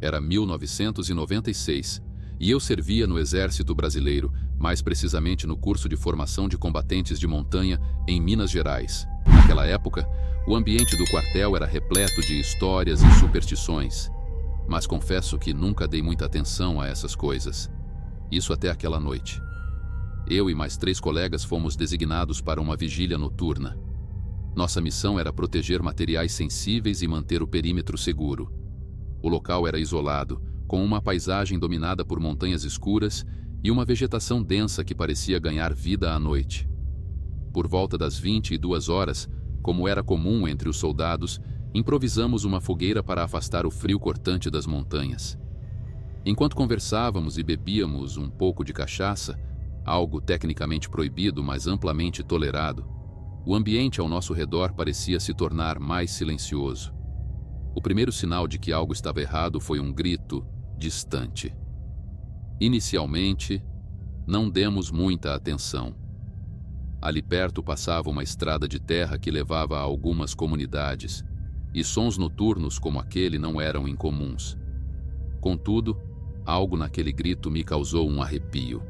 Era 1996, e eu servia no Exército Brasileiro, mais precisamente no curso de formação de combatentes de montanha em Minas Gerais. Naquela época, o ambiente do quartel era repleto de histórias e superstições. Mas confesso que nunca dei muita atenção a essas coisas. Isso até aquela noite. Eu e mais 3 colegas fomos designados para uma vigília noturna. Nossa missão era proteger materiais sensíveis e manter o perímetro seguro. O local era isolado, com uma paisagem dominada por montanhas escuras e uma vegetação densa que parecia ganhar vida à noite. Por volta das 22 horas, como era comum entre os soldados, improvisamos uma fogueira para afastar o frio cortante das montanhas. Enquanto conversávamos e bebíamos um pouco de cachaça, algo tecnicamente proibido, mas amplamente tolerado, o ambiente ao nosso redor parecia se tornar mais silencioso. O primeiro sinal de que algo estava errado foi um grito distante. Inicialmente, não demos muita atenção. Ali perto passava uma estrada de terra que levava a algumas comunidades, e sons noturnos como aquele não eram incomuns. Contudo, algo naquele grito me causou um arrepio.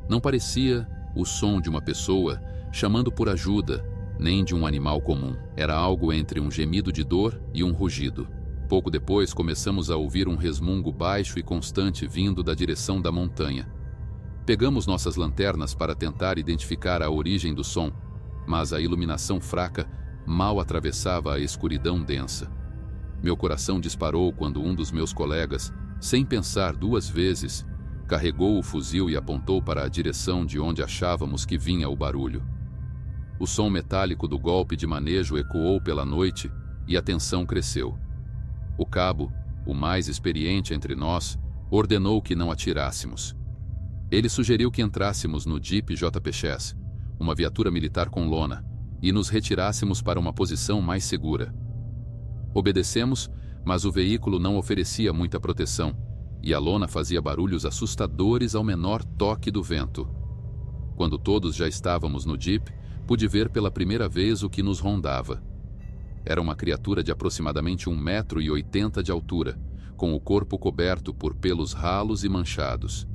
Não parecia o som de uma pessoa chamando por ajuda, nem de um animal comum. Era algo entre um gemido de dor e um rugido. Pouco depois, começamos a ouvir um resmungo baixo e constante vindo da direção da montanha. Pegamos nossas lanternas para tentar identificar a origem do som, mas a iluminação fraca mal atravessava a escuridão densa. Meu coração disparou quando um dos meus colegas, sem pensar 2 vezes, carregou o fuzil e apontou para a direção de onde achávamos que vinha o barulho. O som metálico do golpe de manejo ecoou pela noite e a tensão cresceu. O cabo, o mais experiente entre nós, ordenou que não atirássemos. Ele sugeriu que entrássemos no Jeep JPX, uma viatura militar com lona, e nos retirássemos para uma posição mais segura. Obedecemos, mas o veículo não oferecia muita proteção, e a lona fazia barulhos assustadores ao menor toque do vento. Quando todos já estávamos no Jeep, pude ver pela primeira vez o que nos rondava. Era uma criatura de aproximadamente 1,80 m de altura, com o corpo coberto por pelos ralos e manchados.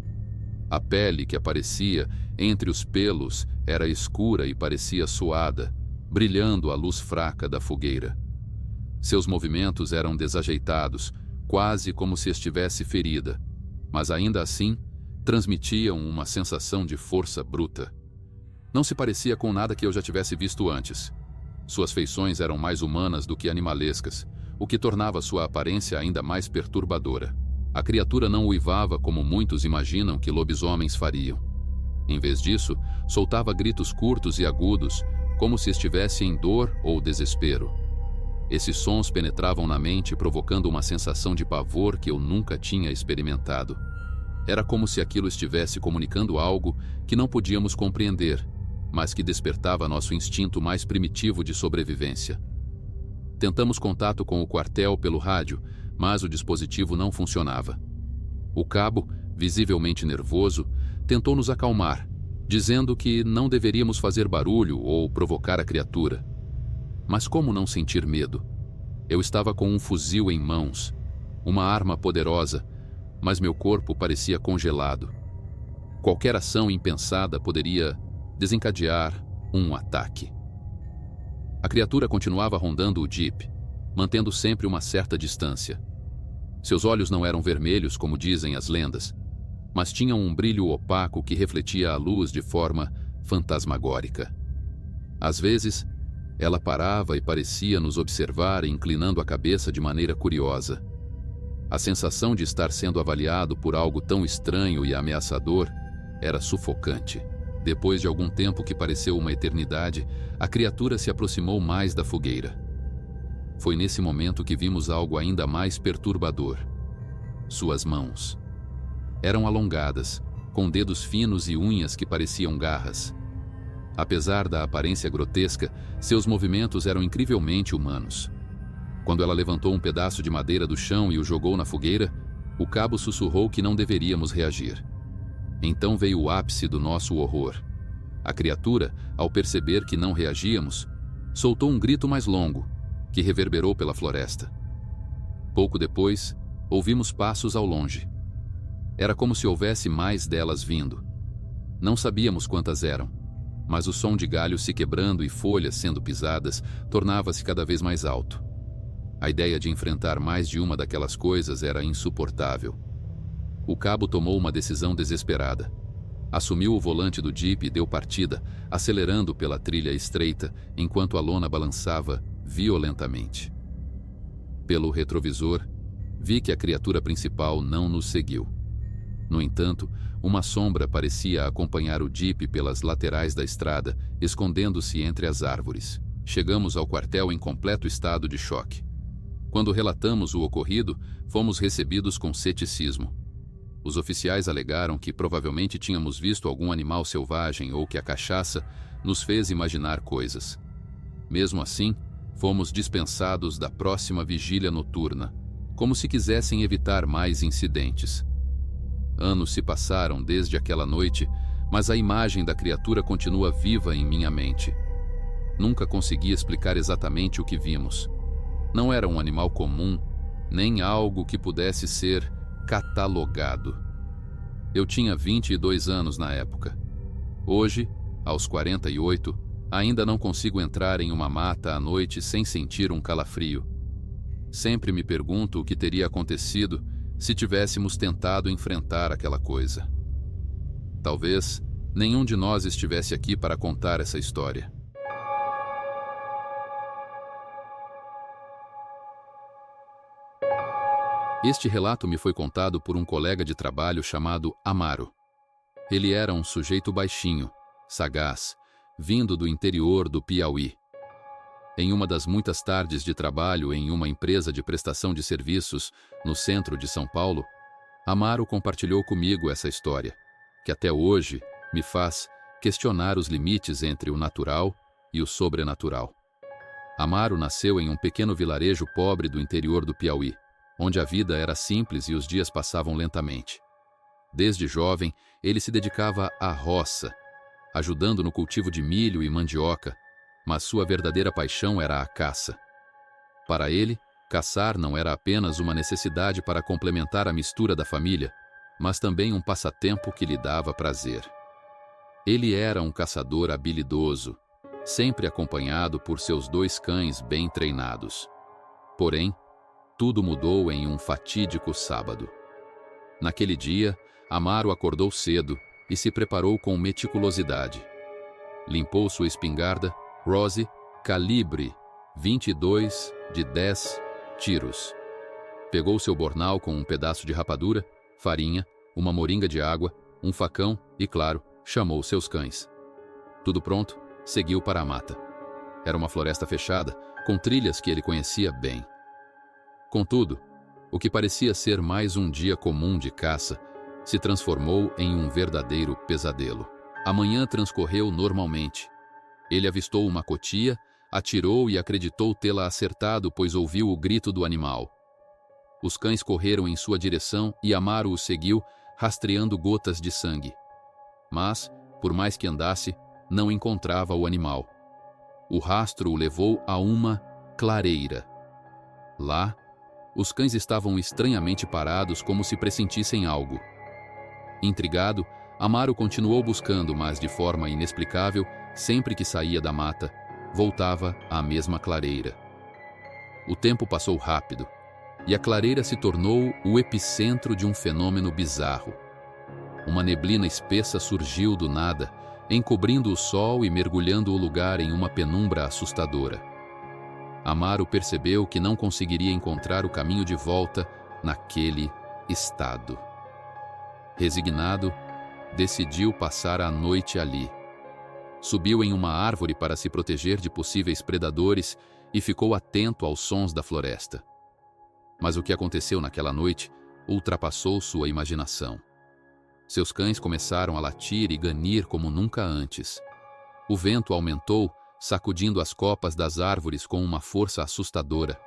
A pele que aparecia entre os pelos era escura e parecia suada, brilhando à luz fraca da fogueira. Seus movimentos eram desajeitados, quase como se estivesse ferida, mas ainda assim transmitiam uma sensação de força bruta. Não se parecia com nada que eu já tivesse visto antes. Suas feições eram mais humanas do que animalescas, o que tornava sua aparência ainda mais perturbadora. A criatura não uivava como muitos imaginam que lobisomens fariam. Em vez disso, soltava gritos curtos e agudos, como se estivesse em dor ou desespero. Esses sons penetravam na mente, provocando uma sensação de pavor que eu nunca tinha experimentado. Era como se aquilo estivesse comunicando algo que não podíamos compreender, mas que despertava nosso instinto mais primitivo de sobrevivência. Tentamos contato com o quartel pelo rádio, mas o dispositivo não funcionava. O cabo, visivelmente nervoso, tentou nos acalmar, dizendo que não deveríamos fazer barulho ou provocar a criatura. Mas como não sentir medo? Eu estava com um fuzil em mãos, uma arma poderosa, mas meu corpo parecia congelado. Qualquer ação impensada poderia desencadear um ataque. A criatura continuava rondando o Jeep, mantendo sempre uma certa distância. Seus olhos não eram vermelhos, como dizem as lendas, mas tinham um brilho opaco que refletia a luz de forma fantasmagórica. Às vezes, ela parava e parecia nos observar, inclinando a cabeça de maneira curiosa. A sensação de estar sendo avaliado por algo tão estranho e ameaçador era sufocante. Depois de algum tempo que pareceu uma eternidade, a criatura se aproximou mais da fogueira. Foi nesse momento que vimos algo ainda mais perturbador. Suas mãos. Eram alongadas, com dedos finos e unhas que pareciam garras. Apesar da aparência grotesca, seus movimentos eram incrivelmente humanos. Quando ela levantou um pedaço de madeira do chão e o jogou na fogueira, o cabo sussurrou que não deveríamos reagir. Então veio o ápice do nosso horror. A criatura, ao perceber que não reagíamos, soltou um grito mais longo, que reverberou pela floresta. Pouco depois, Ouvimos passos ao longe. Era como se houvesse mais delas vindo. Não sabíamos quantas eram, mas o som de galhos se quebrando e folhas sendo pisadas tornava-se cada vez mais alto. A ideia de enfrentar mais de uma daquelas coisas era insuportável. O cabo tomou uma decisão desesperada. Assumiu o volante do Jeep e deu partida, acelerando pela trilha estreita, enquanto a lona balançava violentamente. Pelo retrovisor, vi que a criatura principal não nos seguiu. No entanto, uma sombra parecia acompanhar o Jeep pelas laterais da estrada, escondendo-se entre as árvores. Chegamos ao quartel em completo estado de choque. Quando relatamos o ocorrido, fomos recebidos com ceticismo. Os oficiais alegaram que provavelmente tínhamos visto algum animal selvagem ou que a cachaça nos fez imaginar coisas. Mesmo assim, fomos dispensados da próxima vigília noturna, como se quisessem evitar mais incidentes. Anos se passaram desde aquela noite, mas a imagem da criatura continua viva em minha mente. Nunca consegui explicar exatamente o que vimos. Não era um animal comum, nem algo que pudesse ser catalogado. Eu tinha 22 anos na época. Hoje, aos 48, ainda não consigo entrar em uma mata à noite sem sentir um calafrio. Sempre me pergunto o que teria acontecido se tivéssemos tentado enfrentar aquela coisa. Talvez nenhum de nós estivesse aqui para contar essa história. Este relato me foi contado por um colega de trabalho chamado Amaro. Ele era um sujeito baixinho, sagaz, vindo do interior do Piauí. Em uma das muitas tardes de trabalho em uma empresa de prestação de serviços no centro de São Paulo, Amaro compartilhou comigo essa história, que até hoje me faz questionar os limites entre o natural e o sobrenatural. Amaro nasceu em um pequeno vilarejo pobre do interior do Piauí, onde a vida era simples e os dias passavam lentamente. Desde jovem, ele se dedicava à roça, ajudando no cultivo de milho e mandioca, mas sua verdadeira paixão era a caça. Para ele, caçar não era apenas uma necessidade para complementar a mistura da família, mas também um passatempo que lhe dava prazer. Ele era um caçador habilidoso, sempre acompanhado por seus 2 cães bem treinados. Porém, tudo mudou em um fatídico sábado. Naquele dia, Amaro acordou cedo e se preparou com meticulosidade. Limpou sua espingarda, Rose, calibre 22 de 10 tiros. Pegou seu bornal com um pedaço de rapadura, farinha, uma moringa de água, um facão e, claro, chamou seus cães. Tudo pronto, seguiu para a mata. Era uma floresta fechada, com trilhas que ele conhecia bem. Contudo, o que parecia ser mais um dia comum de caça se transformou em um verdadeiro pesadelo. A manhã transcorreu normalmente. Ele avistou uma cotia, atirou e acreditou tê-la acertado, pois ouviu o grito do animal. Os cães correram em sua direção e Amaro o seguiu, rastreando gotas de sangue. Mas, por mais que andasse, não encontrava o animal. O rastro o levou a uma clareira. Lá, os cães estavam estranhamente parados, como se pressentissem algo. Intrigado, Amaro continuou buscando, mas de forma inexplicável, sempre que saía da mata, voltava à mesma clareira. O tempo passou rápido, e a clareira se tornou o epicentro de um fenômeno bizarro. Uma neblina espessa surgiu do nada, encobrindo o sol e mergulhando o lugar em uma penumbra assustadora. Amaro percebeu que não conseguiria encontrar o caminho de volta naquele estado. Resignado, decidiu passar a noite ali. Subiu em uma árvore para se proteger de possíveis predadores e ficou atento aos sons da floresta. Mas o que aconteceu naquela noite ultrapassou sua imaginação. Seus cães começaram a latir e ganir como nunca antes. O vento aumentou, sacudindo as copas das árvores com uma força assustadora.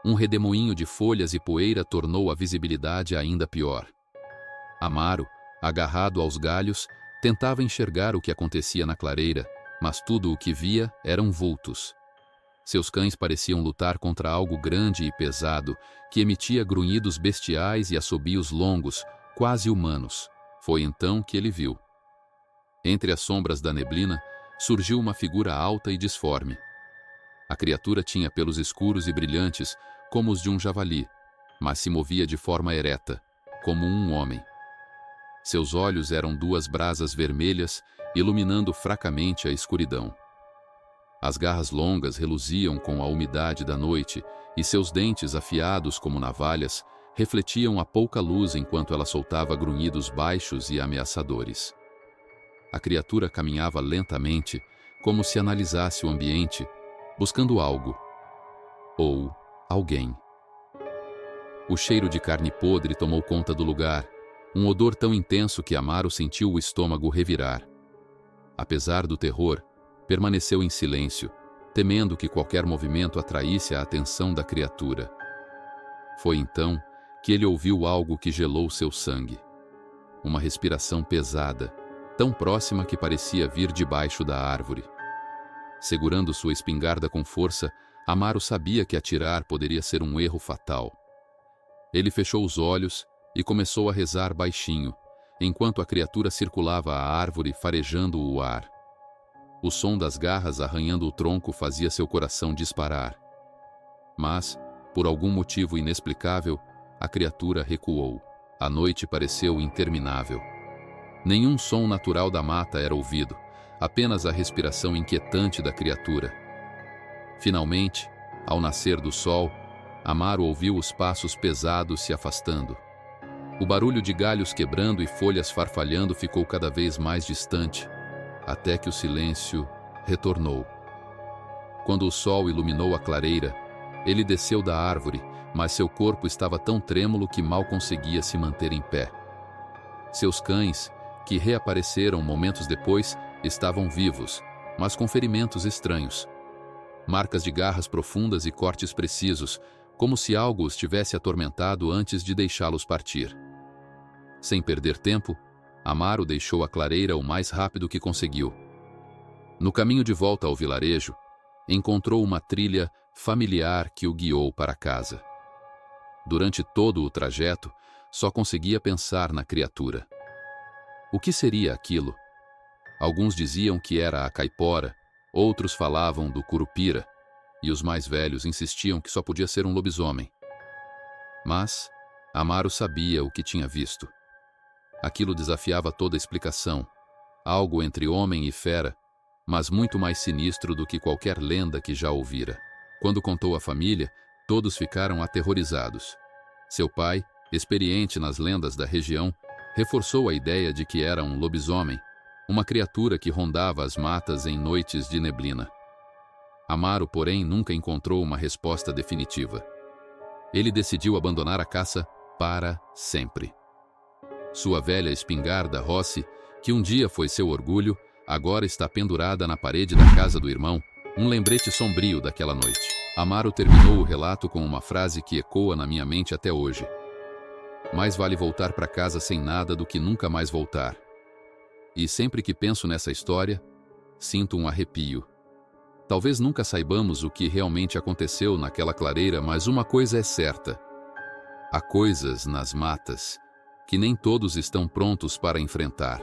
Um redemoinho de folhas e poeira tornou a visibilidade ainda pior. Amaro, agarrado aos galhos, tentava enxergar o que acontecia na clareira, mas tudo o que via eram vultos. Seus cães pareciam lutar contra algo grande e pesado, que emitia grunhidos bestiais e assobios longos, quase humanos. Foi então que ele viu. Entre as sombras da neblina, surgiu uma figura alta e disforme. A criatura tinha pelos escuros e brilhantes, como os de um javali, mas se movia de forma ereta, como um homem. Seus olhos eram duas brasas vermelhas, iluminando fracamente a escuridão. As garras longas reluziam com a umidade da noite, e seus dentes afiados como navalhas refletiam a pouca luz enquanto ela soltava grunhidos baixos e ameaçadores. A criatura caminhava lentamente, como se analisasse o ambiente, buscando algo ou alguém. O cheiro de carne podre tomou conta do lugar, um odor tão intenso que Amaro sentiu o estômago revirar. Apesar do terror, permaneceu em silêncio, temendo que qualquer movimento atraísse a atenção da criatura. Foi então que ele ouviu algo que gelou seu sangue. Uma respiração pesada, tão próxima que parecia vir debaixo da árvore. Segurando sua espingarda com força, Amaro sabia que atirar poderia ser um erro fatal. Ele fechou os olhos e começou a rezar baixinho, enquanto a criatura circulava a árvore farejando o ar. O som das garras arranhando o tronco fazia seu coração disparar. Mas, por algum motivo inexplicável, a criatura recuou. A noite pareceu interminável. Nenhum som natural da mata era ouvido, apenas a respiração inquietante da criatura. Finalmente, ao nascer do sol, Amaro ouviu os passos pesados se afastando. O barulho de galhos quebrando e folhas farfalhando ficou cada vez mais distante, até que o silêncio retornou. Quando o sol iluminou a clareira, ele desceu da árvore, mas seu corpo estava tão trêmulo que mal conseguia se manter em pé. Seus cães, que reapareceram momentos depois, estavam vivos, mas com ferimentos estranhos. Marcas de garras profundas e cortes precisos, como se algo os tivesse atormentado antes de deixá-los partir. Sem perder tempo, Amaro deixou a clareira o mais rápido que conseguiu. No caminho de volta ao vilarejo, encontrou uma trilha familiar que o guiou para casa. Durante todo o trajeto, só conseguia pensar na criatura. O que seria aquilo? Alguns diziam que era a caipora, outros falavam do curupira, e os mais velhos insistiam que só podia ser um lobisomem. Mas Amaro sabia o que tinha visto. Aquilo desafiava toda explicação, algo entre homem e fera, mas muito mais sinistro do que qualquer lenda que já ouvira. Quando contou à família, todos ficaram aterrorizados. Seu pai, experiente nas lendas da região, reforçou a ideia de que era um lobisomem, uma criatura que rondava as matas em noites de neblina. Amaro, porém, nunca encontrou uma resposta definitiva. Ele decidiu abandonar a caça para sempre. Sua velha espingarda Rossi, que um dia foi seu orgulho, agora está pendurada na parede da casa do irmão, um lembrete sombrio daquela noite. Amaro terminou o relato com uma frase que ecoa na minha mente até hoje. Mais vale voltar para casa sem nada do que nunca mais voltar. E sempre que penso nessa história, sinto um arrepio. Talvez nunca saibamos o que realmente aconteceu naquela clareira, mas uma coisa é certa. Há coisas nas matas que nem todos estão prontos para enfrentar.